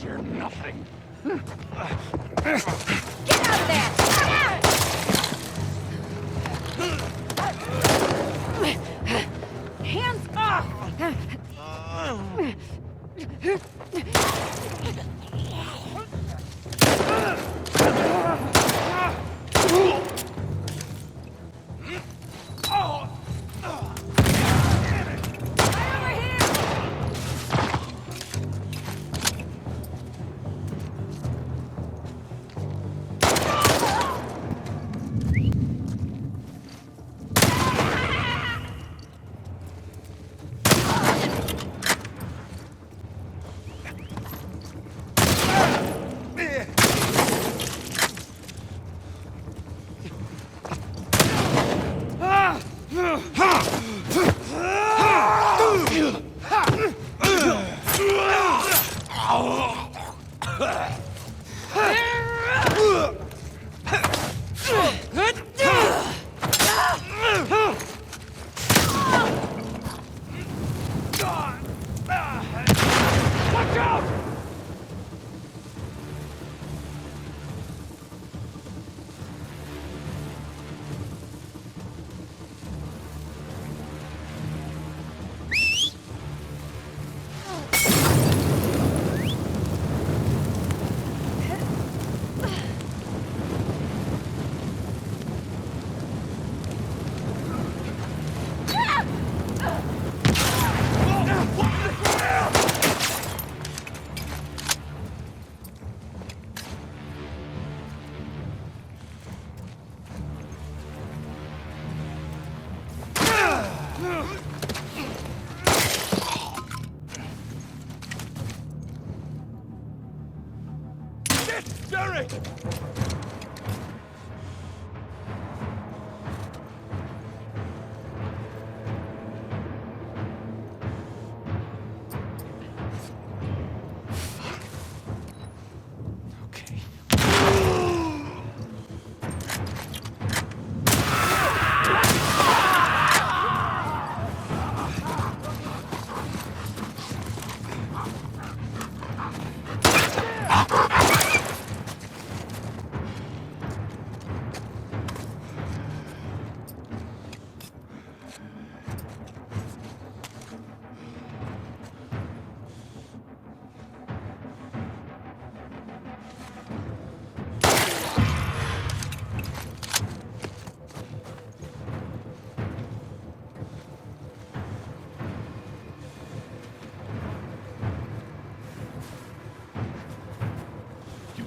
You're nothing. Get out of there! Hands off! Watch out! Derek!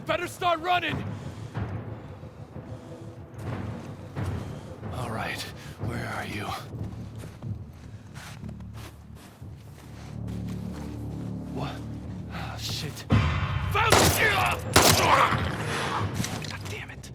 Better start running! All right, where are you? What? Ah, shit. Found you! God damn it.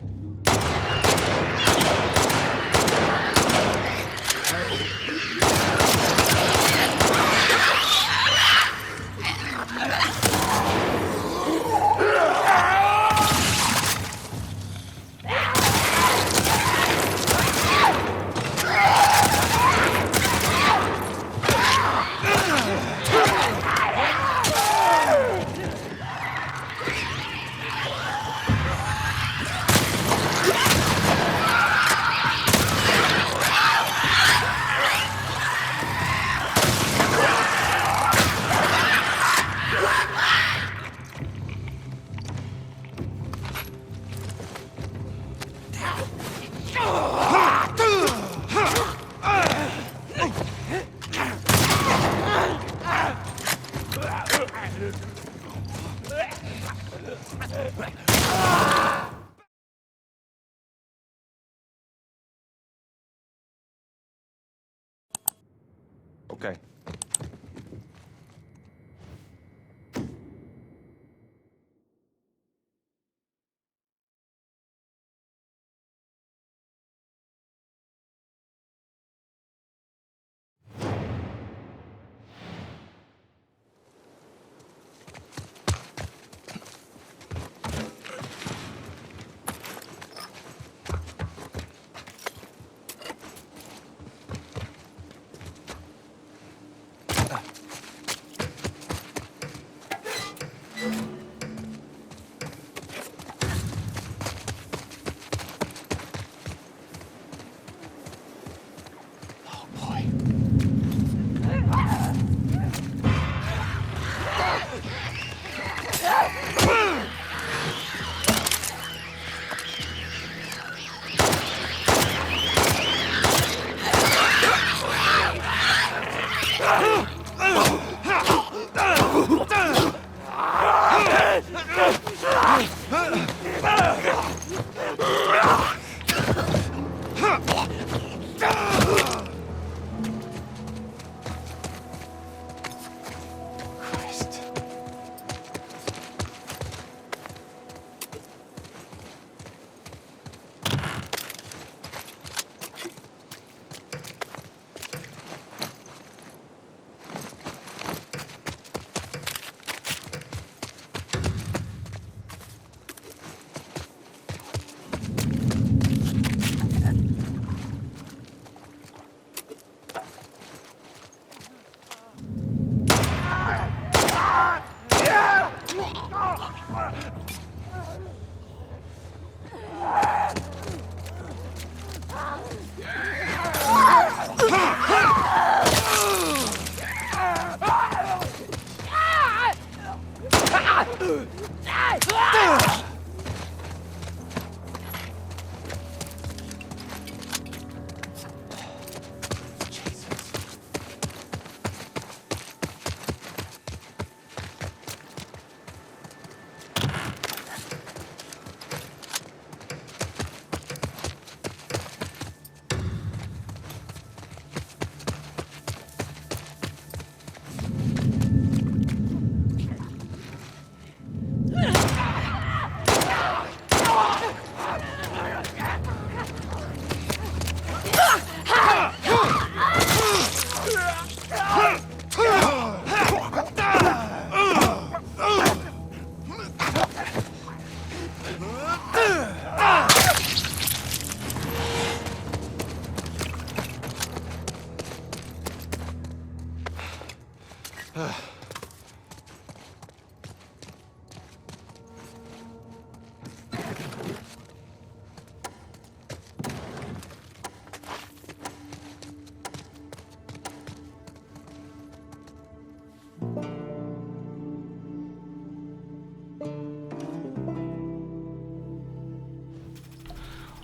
Okay. Oh boy. Christ.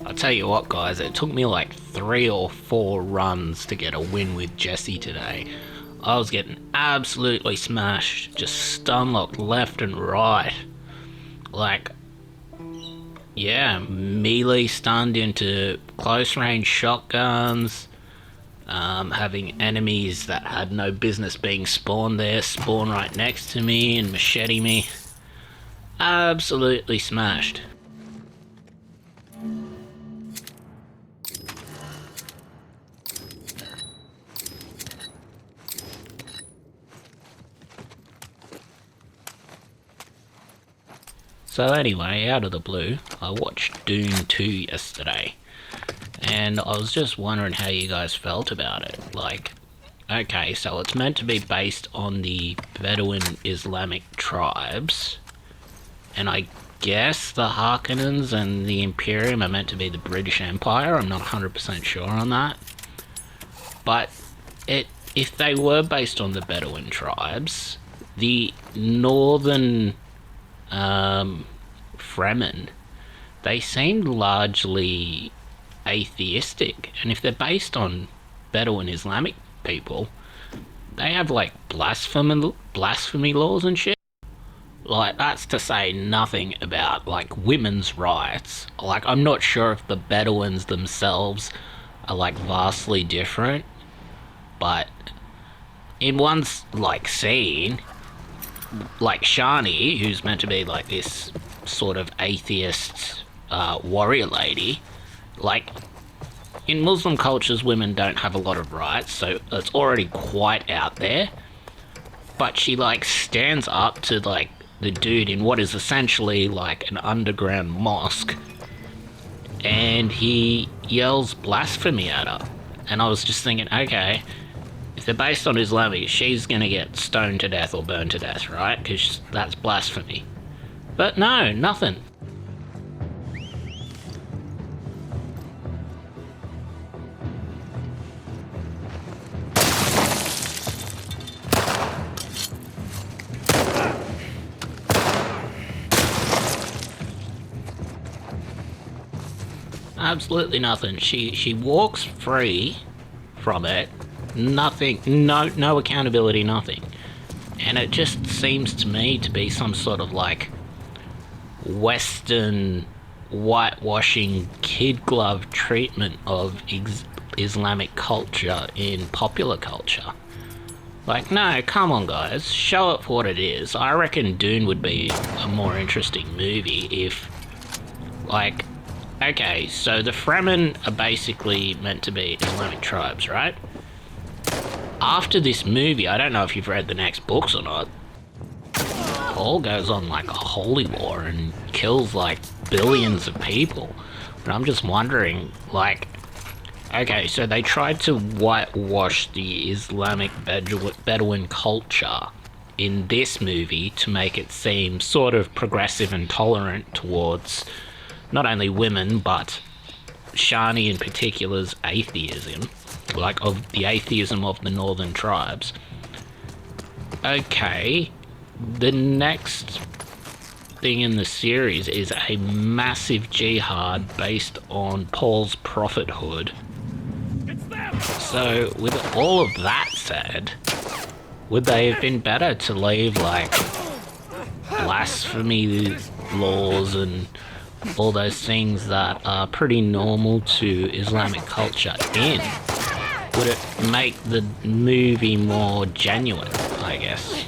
I'll tell you what, guys, it took me like 3 or 4 runs to get a win with Jesse today. I was getting absolutely smashed, just stunlocked left and right. Like, yeah, melee stunned into close range shotguns, having enemies that had no business being spawned there spawn right next to me and machete me. Absolutely smashed. So anyway, out of the blue, I watched Dune 2 yesterday, and I was just wondering how you guys felt about it. Like, okay, so it's meant to be based on the Bedouin Islamic tribes, and I guess the Harkonnens and the Imperium are meant to be the British Empire. I'm not 100% sure on that. But if they were based on the Bedouin tribes, the northern Fremen, they seemed largely atheistic, and if they're based on Bedouin Islamic people, they have like blasphemy laws and shit. Like, that's to say nothing about like women's rights. Like, I'm not sure if the Bedouins themselves are like vastly different, but in one like scene, like Shani, who's meant to be like this sort of atheist warrior lady, like in Muslim cultures women don't have a lot of rights, so it's already quite out there. But she like stands up to like the dude in what is essentially like an underground mosque, and he yells blasphemy at her. And I was just thinking, okay, if they're based on Islamic, she's gonna get stoned to death or burned to death, right? Because that's blasphemy. But no, nothing. Absolutely nothing. She walks free from it. Nothing. No accountability. Nothing. And it just seems to me to be some sort of like Western whitewashing kid glove treatment of Islamic culture in popular culture. Like, no, come on guys, show it for what it is. I reckon Dune would be a more interesting movie if, like, okay, so the Fremen are basically meant to be Islamic tribes, right? After this movie, I don't know if you've read the next books or not, Paul goes on like a holy war and kills like billions of people. And I'm just wondering, like, okay, so they tried to whitewash the Islamic Bedouin culture in this movie to make it seem sort of progressive and tolerant towards not only women, but Shani in particular's atheism, like of the atheism of the northern tribes. Okay, the next thing in the series is a massive jihad based on Paul's prophethood. So, with all of that said, would they have been better to leave, like, blasphemy laws and all those things that are pretty normal to Islamic culture in? Would it make the movie more genuine, I guess?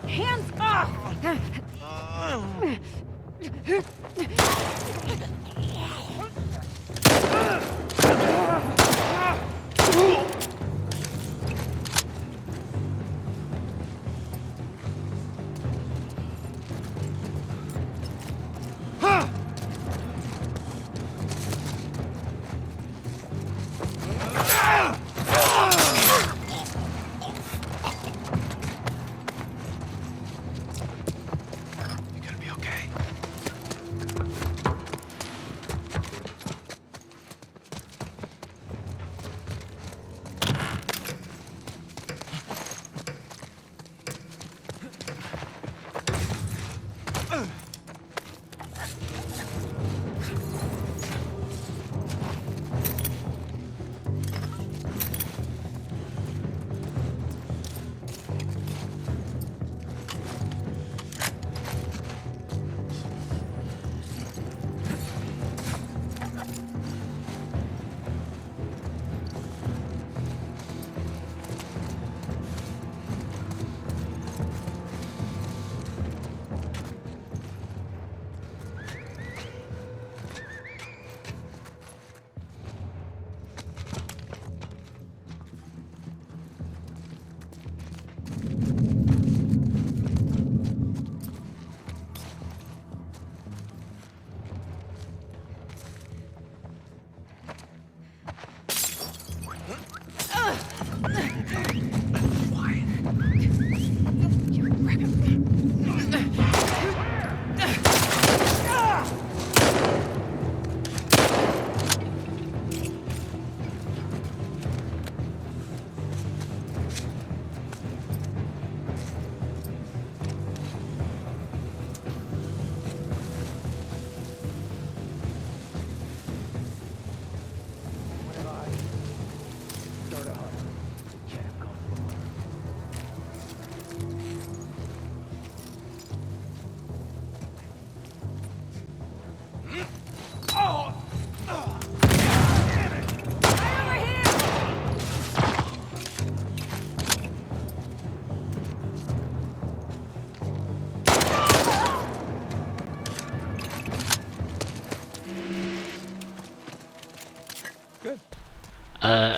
Hands off! You gonna be okay?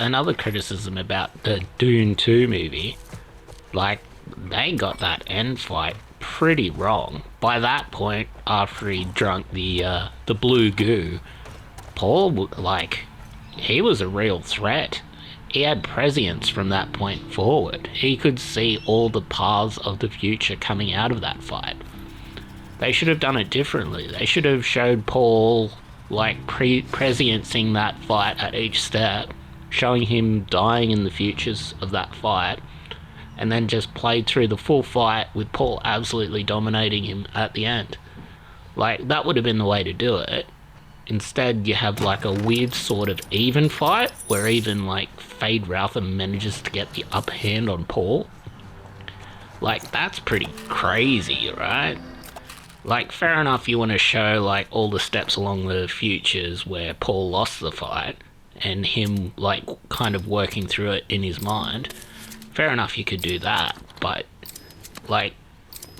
another criticism about the Dune 2 movie. Like, they got that end fight pretty wrong. By that point, after he drunk the blue goo, Paul, like, he was a real threat. He had prescience from that point forward. He could see all the paths of the future coming out of that fight. They should have done it differently. They should have showed Paul, like, presciencing that fight at each step, showing him dying in the futures of that fight, and then just played through the full fight with Paul absolutely dominating him at the end. Like, that would have been the way to do it. Instead, you have like a weird sort of even fight, where even like Fade Routher manages to get the upper hand on Paul. Like, that's pretty crazy, right? Like, fair enough, you want to show like all the steps along the futures where Paul lost the fight, and him like kind of working through it in his mind. Fair enough, you could do that, but like,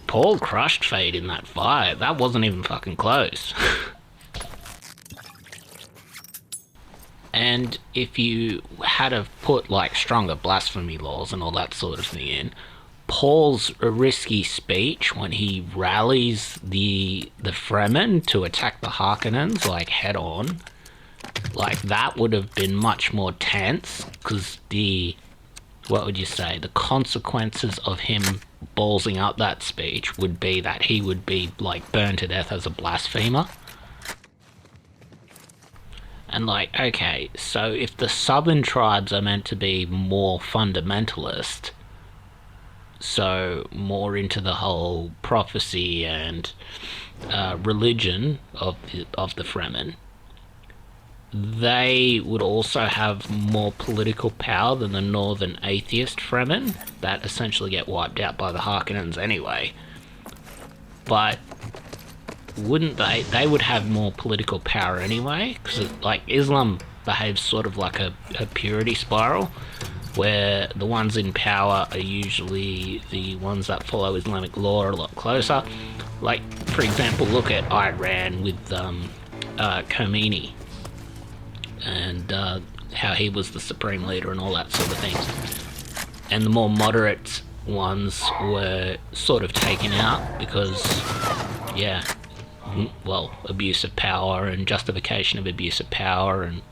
Paul crushed Fade in that fight. That wasn't even fucking close. And if you had to put like stronger blasphemy laws and all that sort of thing in, Paul's risky speech when he rallies the Fremen to attack the Harkonnens like head on, like, that would have been much more tense, because the consequences of him ballsing up that speech would be that he would be like burned to death as a blasphemer. And like, okay, so if the southern tribes are meant to be more fundamentalist, so more into the whole prophecy and religion of the Fremen, they would also have more political power than the northern atheist Fremen that essentially get wiped out by the Harkonnens anyway. But wouldn't they would have more political power anyway, because like Islam behaves sort of like a purity spiral, where the ones in power are usually the ones that follow Islamic law a lot closer. Like, for example, look at Iran with Qmee, and how he was the supreme leader and all that sort of thing. And the more moderate ones were sort of taken out because, yeah, well, abuse of power and justification of abuse of power and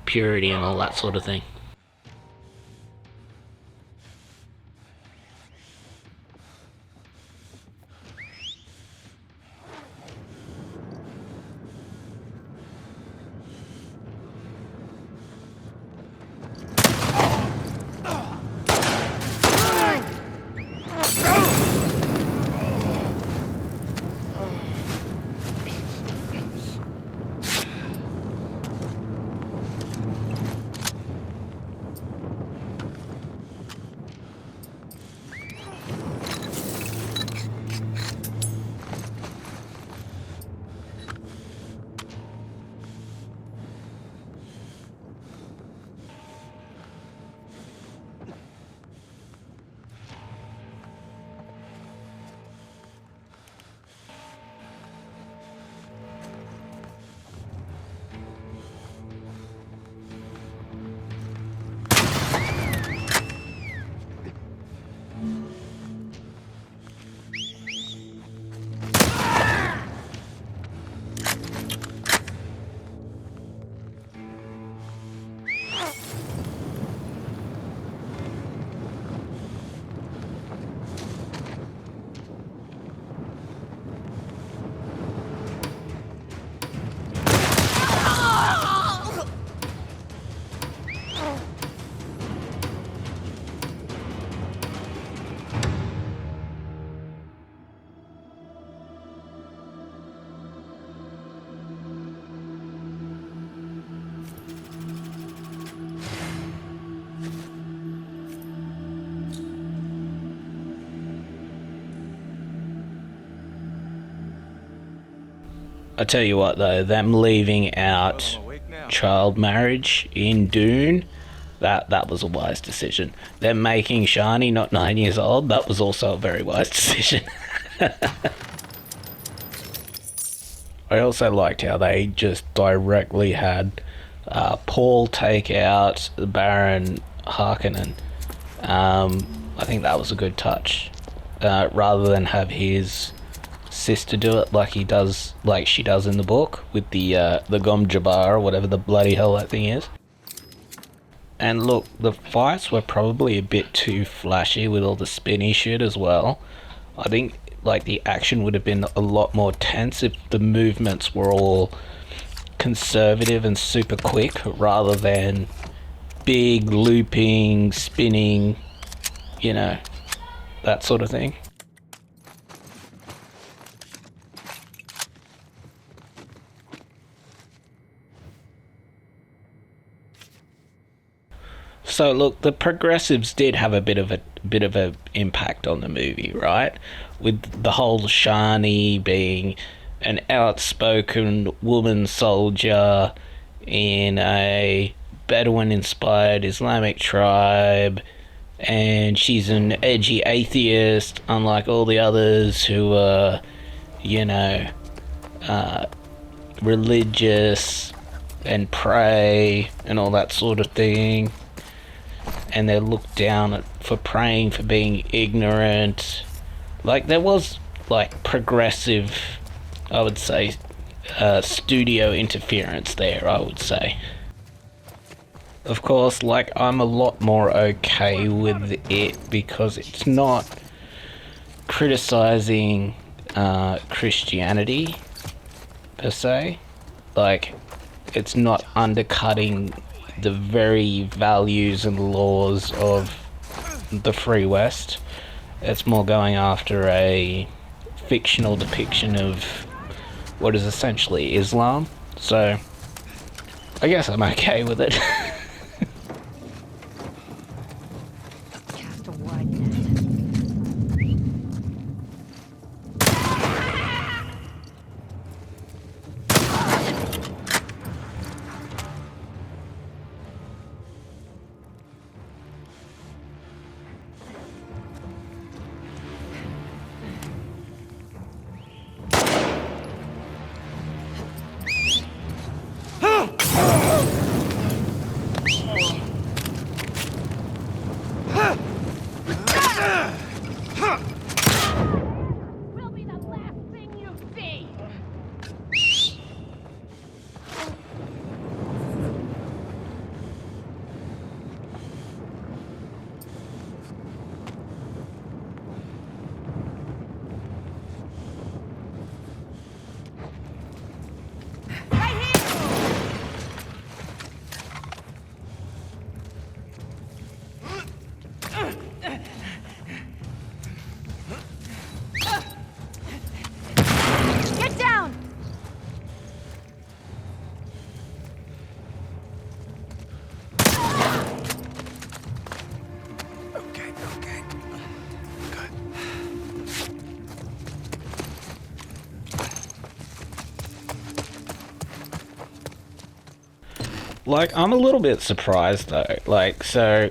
purity and all that sort of thing. I tell you what though, them leaving out child marriage in Dune, that was a wise decision. Them making Shani not 9 years old, that was also a very wise decision. I also liked how they just directly had Paul take out the Baron Harkonnen. I think that was a good touch. Rather than have his sister do it like she does in the book with the Gom Jabbar or whatever the bloody hell that thing is. And look, the fights were probably a bit too flashy with all the spinny shit as well. I think like the action would have been a lot more tense if the movements were all conservative and super quick rather than big looping, spinning, you know, that sort of thing. So look, the progressives did have a bit of a impact on the movie, right? With the whole Shani being an outspoken woman soldier in a Bedouin-inspired Islamic tribe, and she's an edgy atheist, unlike all the others who are, you know, religious and pray and all that sort of thing. And they're looked down at for praying, for being ignorant. Like, there was, like, progressive, I would say, studio interference there, I would say. Of course, like, I'm a lot more okay with it because it's not criticizing Christianity, per se. Like, it's not undercutting the very values and laws of the Free West. It's more going after a fictional depiction of what is essentially Islam. So, I guess I'm okay with it. Cast a wide net. Will be the last thing you see. Get down! Okay. Good. Like, I'm a little bit surprised though. Like, so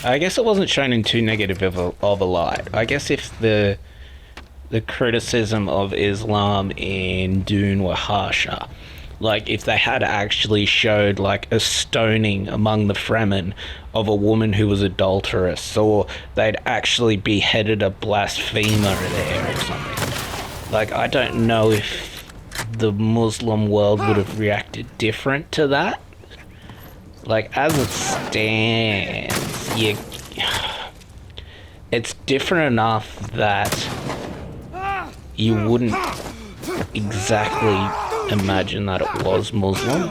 I guess it wasn't shown in too negative of a light. I guess if the criticism of Islam in Dune were harsher, like if they had actually showed like a stoning among the Fremen of a woman who was adulterous, or they'd actually beheaded a blasphemer there or something. Like, I don't know if the Muslim world would have reacted different to that. Like, as it stands, it's different enough that you wouldn't exactly imagine that it was Muslim.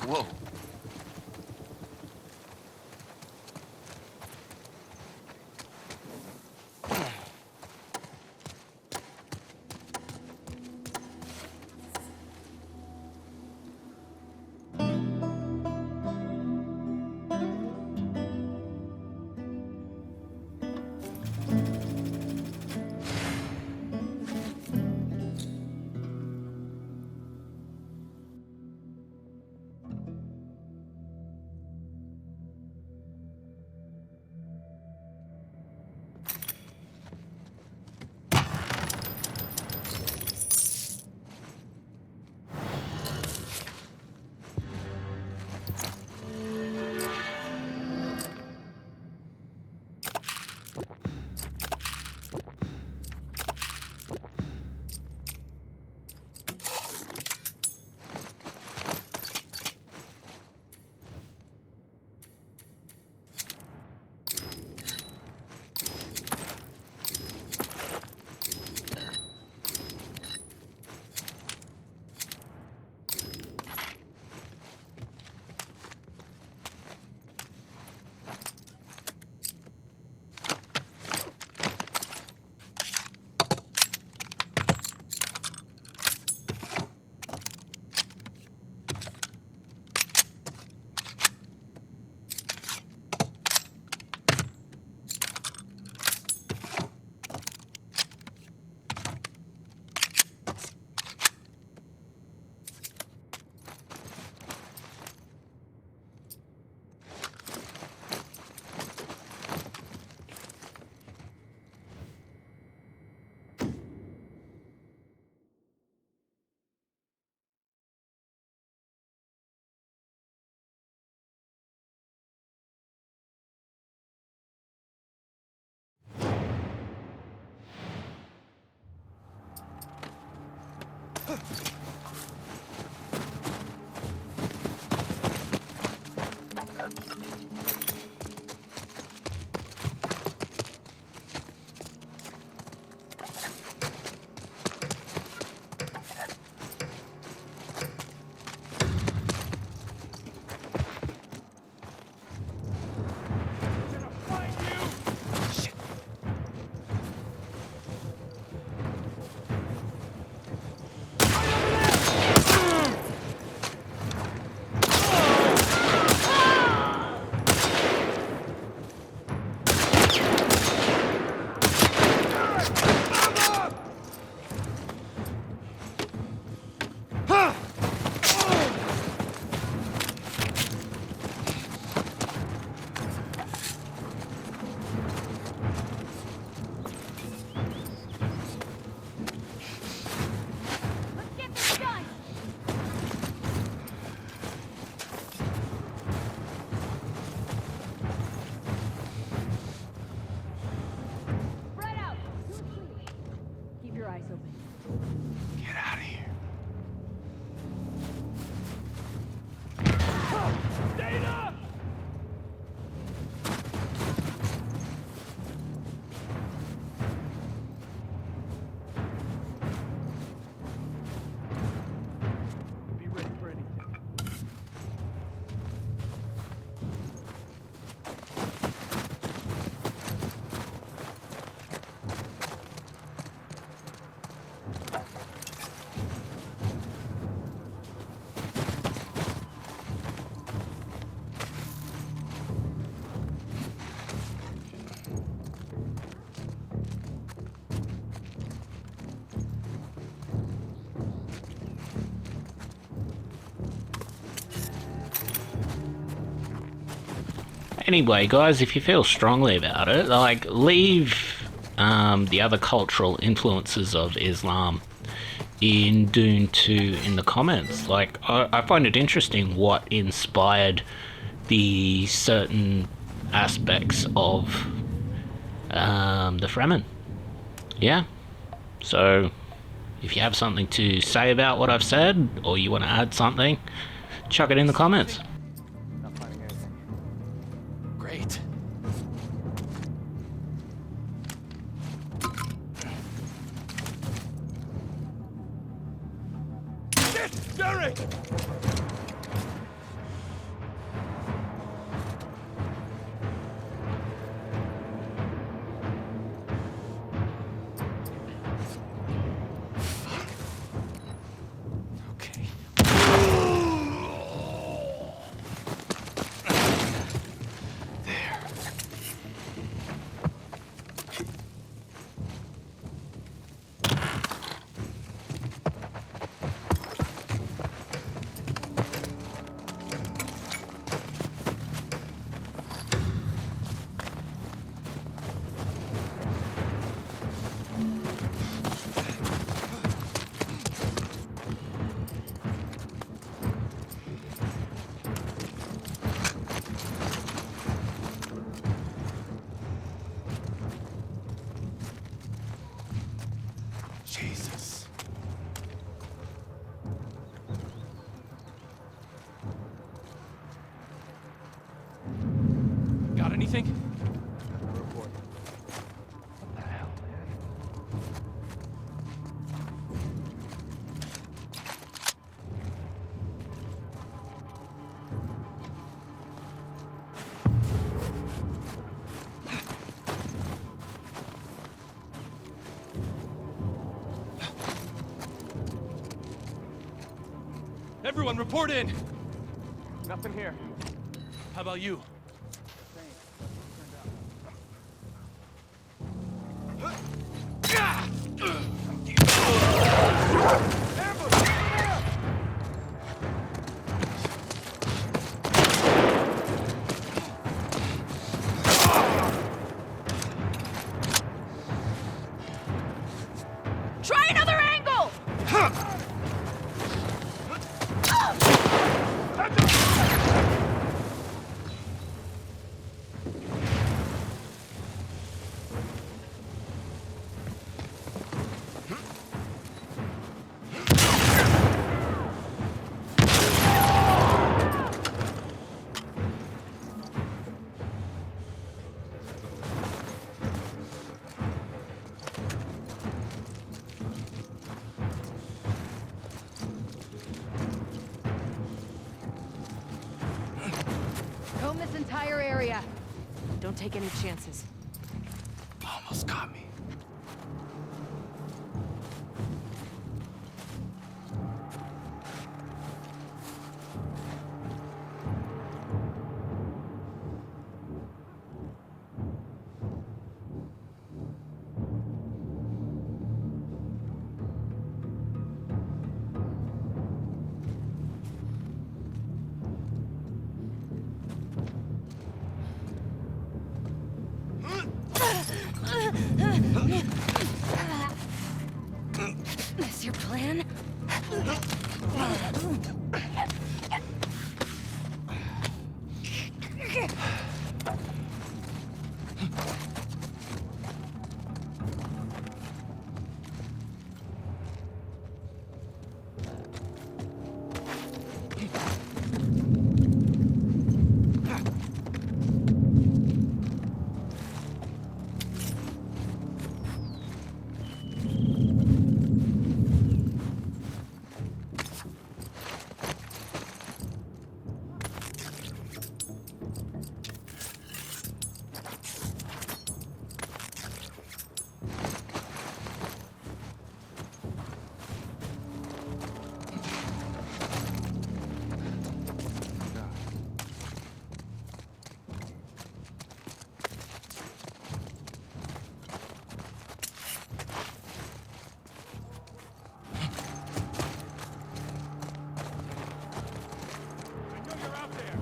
Whoa. Get out of here. Data! Be ready for anything. Anyway, guys, if you feel strongly about it, like, leave the other cultural influences of Islam in Dune 2 in the comments. Like, I find it interesting what inspired the certain aspects of the Fremen. Yeah. So, if you have something to say about what I've said, or you want to add something, chuck it in the comments. Not finding anything. Great. Eric! Okay. There. Jesus. Got anything? Report. What the hell, man? Everyone, report in! Nothing here. How about you? Try another angle! Comb this entire area. Don't take any chances. Almost got me. This your plan? I know you're out there!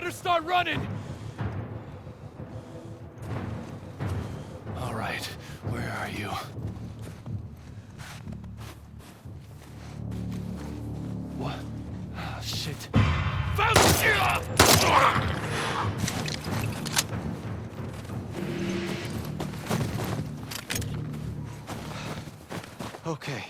better start running! All right, where are you? What? Ah, shit. Found Okay.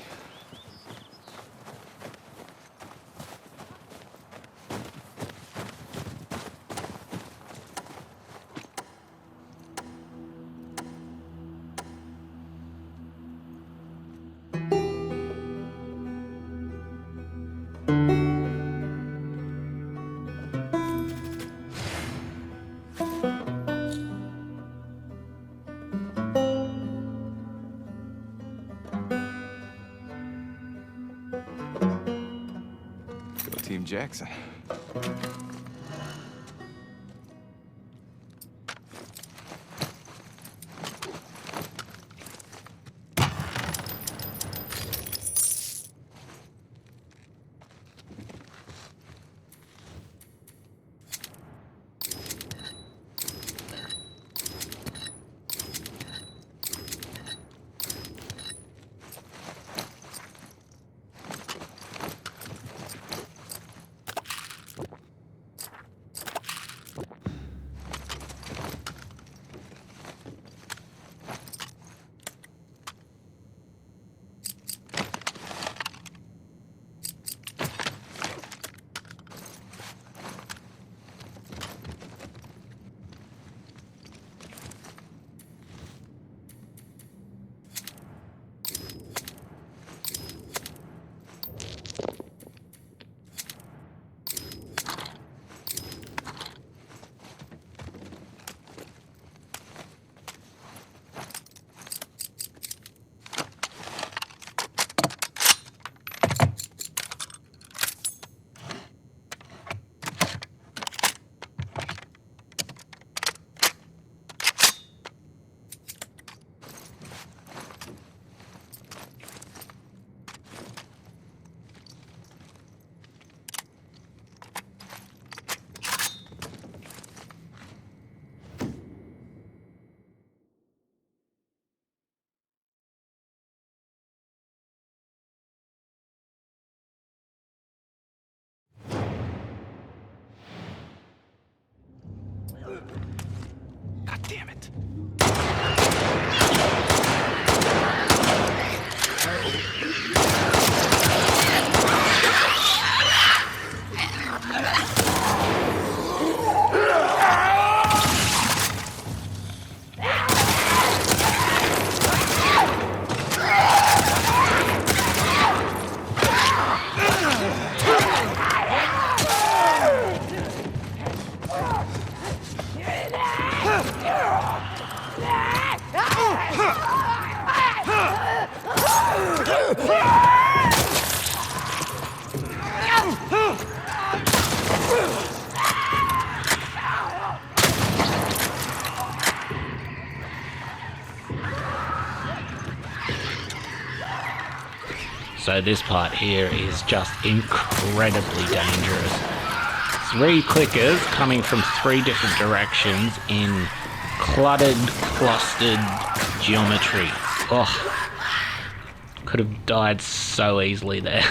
Go Team Jackson. God damn it. So this part here is just incredibly dangerous. 3 clickers coming from 3 different directions in cluttered, clustered geometry. Oh, could have died so easily there.